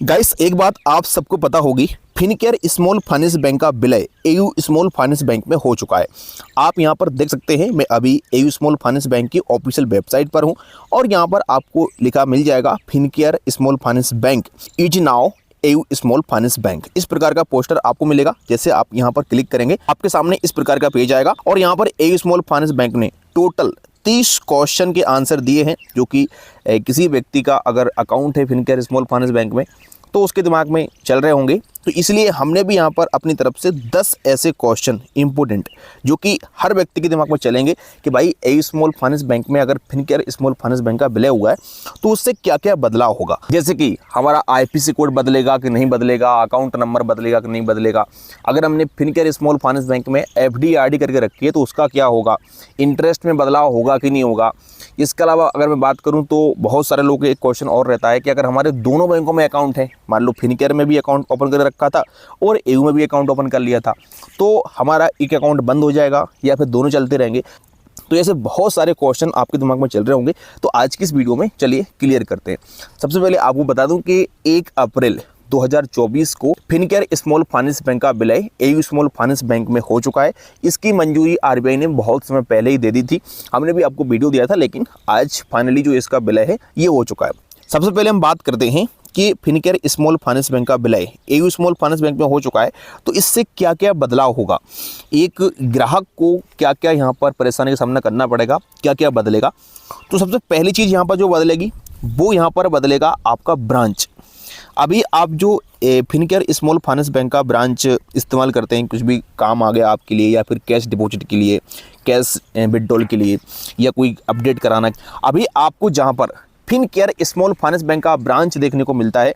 Guys, एक बात आप सबको पता होगी, फिनकेयर स्मॉल फाइनेंस बैंक का विलय एयू स्मॉल फाइनेंस बैंक में हो चुका है। आप यहां पर देख सकते हैं, मैं अभी एयू स्मॉल फाइनेंस बैंक की ऑफिशियल वेबसाइट पर हूं और यहां पर आपको लिखा मिल जाएगा Fincare small finance bank is now AU small finance bank. इस प्रकार का पोस्टर आपको मिलेगा। जैसे आप यहां पर क्लिक करेंगे, आपके सामने इस प्रकार का पेज आएगा और यहां पर एयू स्मॉल फाइनेंस बैंक ने टोटल 30 क्वेश्चन के आंसर दिए हैं, जो कि किसी व्यक्ति का अगर अकाउंट है फिनकेयर स्मॉल फाइनेंस बैंक में तो उसके दिमाग में चल रहे होंगे। तो इसलिए हमने भी यहाँ पर अपनी तरफ से 10 ऐसे क्वेश्चन इंपॉर्टेंट जो कि हर व्यक्ति के दिमाग में चलेंगे कि भाई एयू स्मॉल फाइनेंस बैंक में अगर फिनकेयर स्मॉल फाइनेंस बैंक का विलय हुआ है तो उससे क्या क्या बदलाव होगा। जैसे कि हमारा आईएफएससी कोड बदलेगा कि नहीं बदलेगा, अकाउंट नंबर बदलेगा कि नहीं बदलेगा, अगर हमने फिनकेयर स्मॉल फाइनेंस बैंक में एफडी आरडी करके रखी है तो उसका क्या होगा, इंटरेस्ट में बदलाव होगा कि नहीं होगा। इसके अलावा अगर मैं बात करूं तो बहुत सारे लोगों के एक क्वेश्चन और रहता है कि अगर हमारे दोनों बैंकों में अकाउंट है, मान लो फिनकेयर में भी अकाउंट ओपन कर रखा था और एयू में भी अकाउंट ओपन कर लिया था, तो हमारा एक अकाउंट बंद हो जाएगा या फिर दोनों चलते रहेंगे। तो ऐसे बहुत सारे क्वेश्चन आपके दिमाग में चल रहे होंगे। तो आज की इस वीडियो में चलिए क्लियर करते हैं। सबसे पहले आपको बता दूं कि 1 अप्रैल 2024 को फिनकेयर स्मॉल फाइनेंस बैंक का विलय एयू स्मॉल फाइनेंस बैंक में हो चुका है। इसकी मंजूरी आरबीआई ने बहुत समय पहले ही दे दी थी, हमने भी आपको वीडियो दिया था, लेकिन आज फाइनली जो इसका विलय है ये हो चुका है। सबसे पहले हम बात करते हैं कि फिनकेयर स्मॉल फाइनेंस बैंक का विलय एयू स्मॉल फाइनेंस बैंक में हो चुका है तो इससे क्या क्या बदलाव होगा, एक ग्राहक को क्या क्या यहाँ पर परेशानी का सामना करना पड़ेगा, क्या क्या बदलेगा। तो सबसे पहली चीज़ यहाँ पर जो बदलेगी वो यहाँ पर बदलेगा आपका ब्रांच। अभी आप जो फिनकेयर स्मॉल फाइनेंस बैंक का ब्रांच इस्तेमाल करते हैं, कुछ भी काम आ गया आपके लिए या फिर कैश डिपॉजिट के लिए, कैश विड्रॉल के लिए या कोई अपडेट कराना, अभी आपको जहां पर फिनकेयर स्मॉल फाइनेंस बैंक का ब्रांच देखने को मिलता है,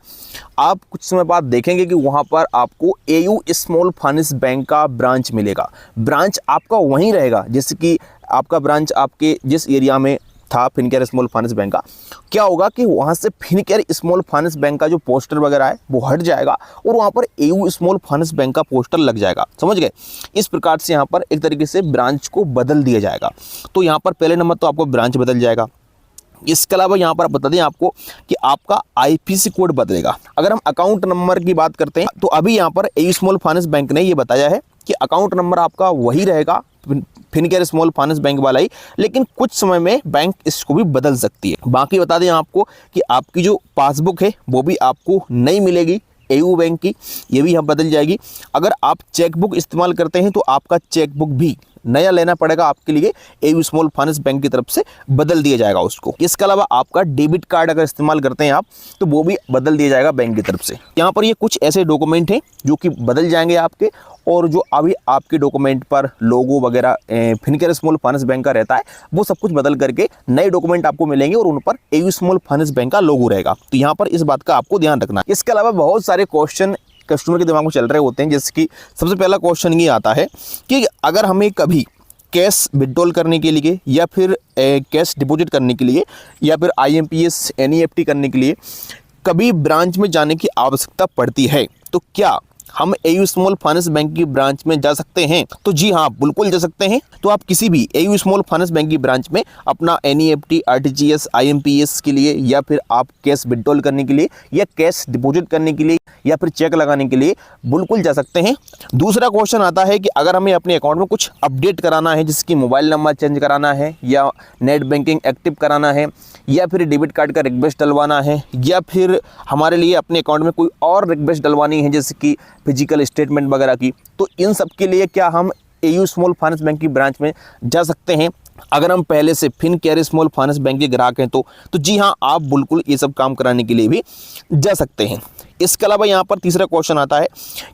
आप कुछ समय बाद देखेंगे कि वहां पर आपको एयू स्मॉल फाइनेंस बैंक का ब्रांच मिलेगा। ब्रांच आपका वहीं रहेगा, जैसे कि आपका ब्रांच आपके जिस एरिया में था फिनकेयर स्मॉल फाइनेंस बैंक का, क्या होगा कि वहाँ से फिनकेयर स्मॉल फाइनेंस बैंक का जो पोस्टर वगैरह है वो हट जाएगा और वहाँ पर एयू स्मॉल फाइनेंस बैंक का पोस्टर लग जाएगा। समझ गए? इस प्रकार से यहाँ पर एक तरीके से ब्रांच को बदल दिया जाएगा। तो यहाँ पर पहले नंबर तो आपको ब्रांच बदल जाएगा। इसके अलावा यहाँ पर बता दें आपको कि आपका आईएफएससी कोड बदलेगा। अगर हम अकाउंट नंबर की बात करते हैं तो अभी यहाँ पर एयू स्मॉल फाइनेंस बैंक ने ये बताया है कि अकाउंट नंबर आपका वही रहेगा, फिनकेयर स्मॉल फाइनेंस बैंक वाला ही, लेकिन कुछ समय में बैंक इसको भी बदल सकती है। बाकी बता दें आपको कि आपकी जो पासबुक है वो भी आपको नहीं मिलेगी एयू बैंक की, ये भी यहाँ बदल जाएगी। अगर आप चेकबुक इस्तेमाल करते हैं तो आपका चेकबुक भी नया लेना पड़ेगा आपके लिए, एयू स्मॉल फाइनेंस बैंक की तरफ से बदल दिया जाएगा उसको। इसके अलावा आपका डेबिट कार्ड अगर इस्तेमाल करते हैं आप तो वो भी बदल दिया जाएगा बैंक की तरफ से। यहाँ पर ये कुछ ऐसे डॉक्यूमेंट हैं जो कि बदल जाएंगे आपके, और जो अभी आपके डॉक्यूमेंट पर लोगो वगैरह फिनकेयर स्मॉल फाइनेंस बैंक का रहता है वो सब कुछ बदल करके नए डॉक्यूमेंट आपको मिलेंगे और उन पर एयू स्मॉल फाइनेंस बैंक का लोगो रहेगा। तो यहाँ पर इस बात का आपको ध्यान रखना है। इसके अलावा बहुत सारे क्वेश्चन कस्टमर के दिमाग में चल रहे होते हैं, जैसे कि सबसे पहला क्वेश्चन ये आता है कि अगर हमें कभी कैश विड्रॉल करने के लिए या फिर कैश डिपॉजिट करने के लिए या फिर आईएमपीएस एनईएफटी करने के लिए कभी ब्रांच में जाने की आवश्यकता पड़ती है तो क्या हम एयू स्मॉल फाइनेंस बैंक की ब्रांच में जा सकते हैं? तो जी हाँ, बिल्कुल जा सकते हैं। तो आप किसी भी एयू स्मॉल फाइनेंस बैंक की ब्रांच में अपना एनईएफटी, आरटीजीएस, आईएमपीएस के लिए या फिर आप कैश विड्रॉल करने के लिए या कैश डिपॉजिट करने के लिए या फिर चेक लगाने के लिए बिल्कुल जा सकते हैं। दूसरा क्वेश्चन आता है कि अगर हमें अपने अकाउंट में कुछ अपडेट कराना है, जैसे कि मोबाइल नंबर चेंज कराना है या नेट बैंकिंग एक्टिव कराना है या फिर डेबिट कार्ड का रिक्वेस्ट डलवाना है या फिर हमारे लिए अपने अकाउंट में कोई और रिक्वेस्ट डलवानी है, जैसे कि फिजिकल स्टेटमेंट वगैरह की, तो इन सब के लिए क्या हम एयू स्मॉल फाइनेंस बैंक की ब्रांच में जा सकते हैं? अगर हम पहले से फिनकेयर स्मॉल फाइनेंस बैंक के ग्राहक हैं तो जी हाँ, आप बिल्कुल ये सब काम कराने के लिए भी जा सकते हैं। इसके अलावा यहाँ पर तीसरा क्वेश्चन आता है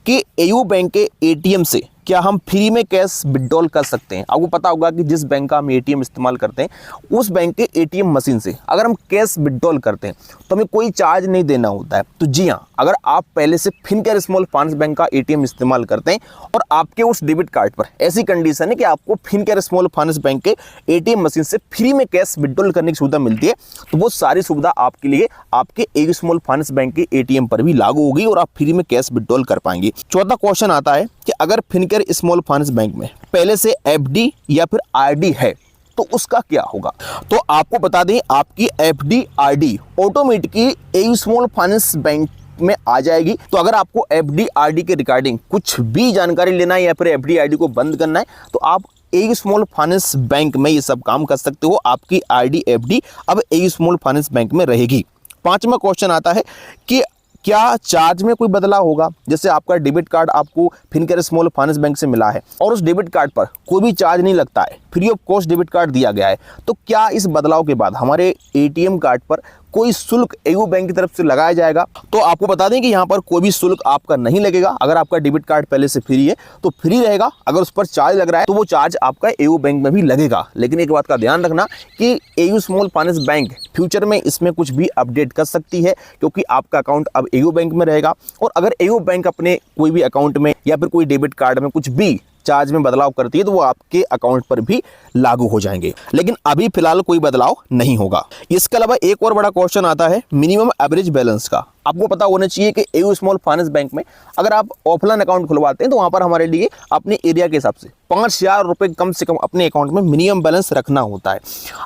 कि एयू बैंक के एटीएम से क्या हम फ्री में कैश विड्रॉल कर सकते हैं? आपको पता होगा कि जिस बैंक का हम एटीएम इस्तेमाल करते हैं उस बैंक के एटीएम मशीन से अगर हम कैश विड्रॉल करते हैं तो हमें कोई चार्ज नहीं देना होता है। तो जी हाँ, अगर आप पहले से फिनकेयर स्मॉल फाइनेंस बैंक का एटीएम इस्तेमाल करते हैं और आपके उस डेबिट कार्ड पर ऐसी कंडीशन है कि आपको फिनकेयर स्मॉल फाइनेंस बैंक के एटीएम मशीन से फ्री में कैश विड्रॉल करने की सुविधा मिलती है, तो वो सारी सुविधा आपके लिए आपके एयू स्मॉल फाइनेंस बैंक के एटीएम पर भी लागू होगी और आप फ्री में कैश विड्रॉल कर पाएंगे। चौथा क्वेश्चन आता है कि अगर फिनकेयर स्मॉल फाइनेंस बैंक में पहले से एफडी या फिर आरडी है तो उसका क्या होगा? तो आपको बता दें, आपकी FD RD automatically AU small finance bank में आ जाएगी। तो अगर आपको एफडी आरडी के रिगार्डिंग कुछ भी जानकारी लेना है या फिर एफडी आरडी को बंद करना है तो आप एयू स्मॉल फाइनेंस बैंक में ये सब काम कर सकते हो। आपकी आरडी एफडी अब एयू स्मॉल फाइनेंस बैंक में रहेगी। पांचवा क्वेश्चन आता है कि क्या चार्ज में कोई बदलाव होगा। जैसे आपका डेबिट कार्ड आपको फिनकेयर स्मॉल फाइनेंस बैंक से मिला है और उस डेबिट कार्ड पर कोई भी चार्ज नहीं लगता है, free of cost debit card दिया गया है, तो क्या इस बदलाव के बाद हमारे एटीएम कार्ड पर कोई शुल्क एयू बैंक की तरफ से लगाया जाएगा। तो आपको बता दें कि यहाँ पर कोई भी शुल्क आपका नहीं लगेगा। अगर आपका डेबिट कार्ड पहले से फ्री है तो फ्री रहेगा, अगर उस पर चार्ज लग रहा है तो वो चार्ज आपका एयू बैंक में भी लगेगा। लेकिन एक बात का ध्यान रखना कि AU small finance bank future में इसमें कुछ भी अपडेट कर सकती है, क्योंकि आपका अकाउंट अब एयू बैंक में रहेगा। और अगर एयू बैंक अपने कोई भी अकाउंट में या फिर कोई डेबिट कार्ड में कुछ भी चार्ज में बदलाव करती है तो वो आपके अकाउंट पर भी लागू हो जाएंगे। लेकिन अभी फिलहाल कोई बदलाव नहीं होगा। इसके अलावा एक और बड़ा क्वेश्चन आता है मिनिमम एवरेज बैलेंस का। आपको पता होना चाहिए कि एयू स्मॉल फाइनेंस बैंक में अगर आप ऑफलाइन अकाउंट खुलवाते हैं तो वहां पर हमारे लिए अपने एरिया के हिसाब से 5,000 रुपये कम से कम अपने अकाउंट में मिनिमम बैलेंस रखना होता है।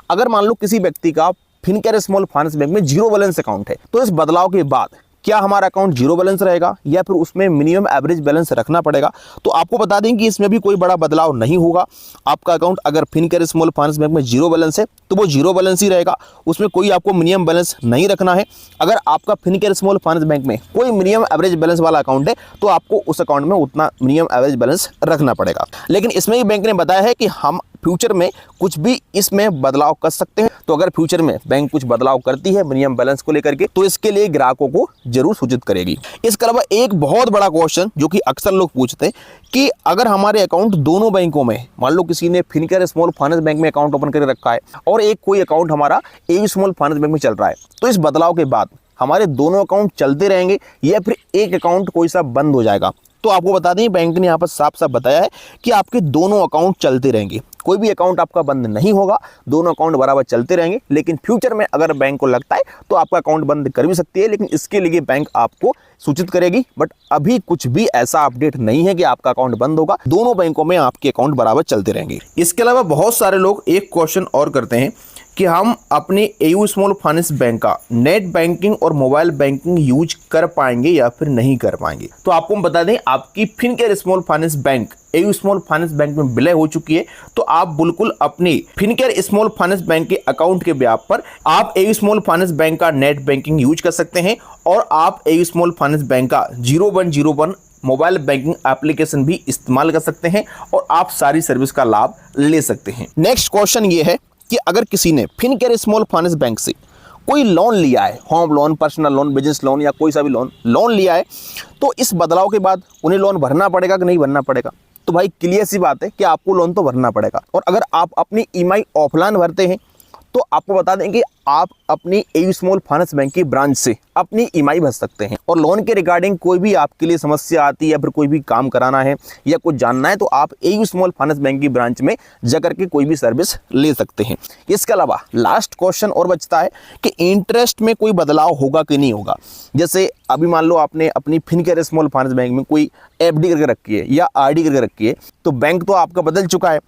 अगर मान लो किसी व्यक्ति का फिनकेयर स्मॉल फाइनेंस बैंक में 0 बैलेंस अकाउंट है तो इस बदलाव के बाद क्या हमारा अकाउंट 0 बैलेंस रहेगा या फिर उसमें मिनिमम एवरेज बैलेंस रखना पड़ेगा। तो आपको बता दें कि इसमें भी कोई बड़ा बदलाव नहीं होगा। आपका अकाउंट अगर फिनकेयर स्मॉल फाइनेंस बैंक में 0 बैलेंस है तो वो 0 बैलेंस ही रहेगा, उसमें कोई आपको मिनिमम बैलेंस नहीं रखना है। अगर आपका फिनकेयर स्मॉल फाइनेंस बैंक में कोई मिनिमम एवरेज बैलेंस वाला अकाउंट है तो आपको उस अकाउंट में उतना मिनिमम एवरेज बैलेंस रखना पड़ेगा। लेकिन इसमें ही बैंक ने बताया है कि हम फ्यूचर में कुछ भी इसमें बदलाव कर सकते हैं। तो अगर फ्यूचर में बैंक कुछ बदलाव करती है मिनिमम बैलेंस को लेकर के तो इसके लिए ग्राहकों को जरूर सूचित करेगी। इसके अलावा एक बहुत बड़ा क्वेश्चन जो कि अक्सर लोग पूछते हैं कि अगर हमारे अकाउंट दोनों बैंकों में, मान लो किसी ने फिनकेयर स्मॉल फाइनेंस बैंक में अकाउंट ओपन करके रखा है और एक कोई अकाउंट हमारा एयू स्मॉल फाइनेंस बैंक में चल रहा है, तो इस बदलाव के बाद हमारे दोनों अकाउंट चलते रहेंगे या फिर एक अकाउंट कोई सा बंद हो जाएगा। तो आपको बता दें बैंक ने यहाँ पर साफ साफ बताया है कि आपके दोनों अकाउंट चलते रहेंगे, कोई भी अकाउंट आपका बंद नहीं होगा, दोनों अकाउंट बराबर चलते रहेंगे। लेकिन फ्यूचर में अगर बैंक को लगता है तो आपका अकाउंट बंद कर भी सकती है, लेकिन इसके लिए बैंक आपको सूचित करेगी। बट अभी कुछ भी ऐसा अपडेट नहीं है कि आपका अकाउंट बंद होगा, दोनों बैंकों में आपके अकाउंट बराबर चलते रहेंगे। इसके अलावा बहुत सारे लोग एक क्वेश्चन और करते हैं कि हम अपने एयू स्मॉल फाइनेंस बैंक का नेट बैंकिंग और मोबाइल बैंकिंग यूज कर पाएंगे या फिर नहीं कर पाएंगे। तो आपको हम बता दें आपकी Fincare small finance bank AU small finance bank में विलय हो चुकी है, तो आप बिल्कुल अपने फिनकेयर स्मॉल फाइनेंस बैंक के अकाउंट के ब्याज पर आप एयू स्मॉल फाइनेंस बैंक का नेट बैंकिंग यूज कर सकते हैं और आप एयू स्मॉल फाइनेंस बैंक का 0101 मोबाइल बैंकिंग एप्लीकेशन भी इस्तेमाल कर सकते हैं और आप सारी सर्विस का लाभ ले सकते हैं। नेक्स्ट क्वेश्चन ये है कि अगर किसी ने फिनकेयर स्मॉल फाइनेंस बैंक से कोई लोन लिया है, home loan, personal loan, business loan या कोई सा भी लोन लिया है, तो इस बदलाव के बाद उन्हें लोन भरना पड़ेगा कि नहीं भरना पड़ेगा। तो भाई क्लियर सी बात है कि आपको लोन तो भरना पड़ेगा। और अगर आप अपनी ईएमआई ऑफलाइन भरते हैं तो आपको बता दें कि आप अपनी एयू स्मॉल फाइनेंस बैंक की ब्रांच से अपनी ईएमआई भर सकते हैं। और लोन के रिगार्डिंग कोई भी आपके लिए समस्या आती है या फिर कोई भी काम कराना है या कुछ जानना है तो आप एयू स्मॉल फाइनेंस बैंक की ब्रांच में जाकर के कोई भी सर्विस ले सकते हैं। इसके अलावा लास्ट क्वेश्चन और बचता है कि इंटरेस्ट में कोई बदलाव होगा कि नहीं होगा। जैसे अभी मान लो आपने अपनी फिनकेयर स्मॉल फाइनेंस बैंक में कोई एफडी करके रखी है या आरडी करके रखी है, तो बैंक तो आपका बदल चुका है,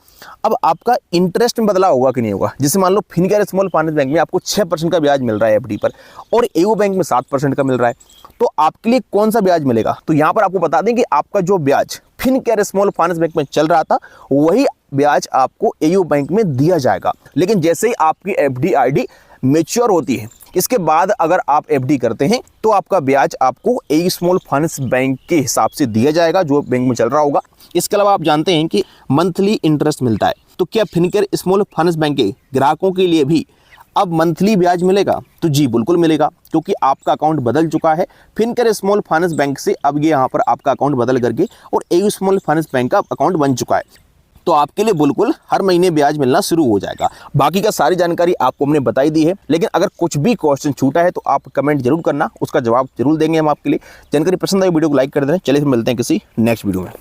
अब आपका इंटरेस्ट में बदलाव होगा कि नहीं होगा। जैसे मान लो फिनकेयर स्मॉल फाइनेंस बैंक में आपको 6% का ब्याज मिल रहा है एफडी पर और एयू बैंक में 7% का मिल रहा है, तो आपके लिए कौन सा ब्याज मिलेगा। तो यहाँ पर आपको बता दें कि आपका जो ब्याज फिनकेयर स्मॉल फाइनेंस बैंक में चल रहा था वही ब्याज आपको एयू बैंक में दिया जाएगा। लेकिन जैसे ही आपकी एफडी आरडी मैच्योर होती है, इसके बाद अगर आप एफडी करते हैं तो आपका ब्याज आपको एयू स्मॉल फाइनेंस बैंक के हिसाब से दिया जाएगा जो बैंक में चल रहा होगा। इसके अलावा आप जानते हैं कि मंथली इंटरेस्ट मिलता है, तो क्या फिनकेयर स्मॉल फाइनेंस बैंक के ग्राहकों के लिए भी अब मंथली ब्याज मिलेगा। तो जी बिल्कुल मिलेगा, क्योंकि आपका अकाउंट बदल चुका है फिनकेयर स्मॉल फाइनेंस बैंक से, अब ये यहाँ पर आपका अकाउंट बदल करके और एयू स्मॉल फाइनेंस बैंक का अकाउंट बन चुका है, तो आपके लिए बिल्कुल हर महीने ब्याज मिलना शुरू हो जाएगा। बाकी का सारी जानकारी आपको हमने बताई दी है, लेकिन अगर कुछ भी क्वेश्चन छूटा है तो आप कमेंट जरूर करना, उसका जवाब जरूर देंगे हम आपके लिए। जानकारी पसंद आई वीडियो को लाइक कर देना। चलिए फिर मिलते हैं किसी नेक्स्ट वीडियो में।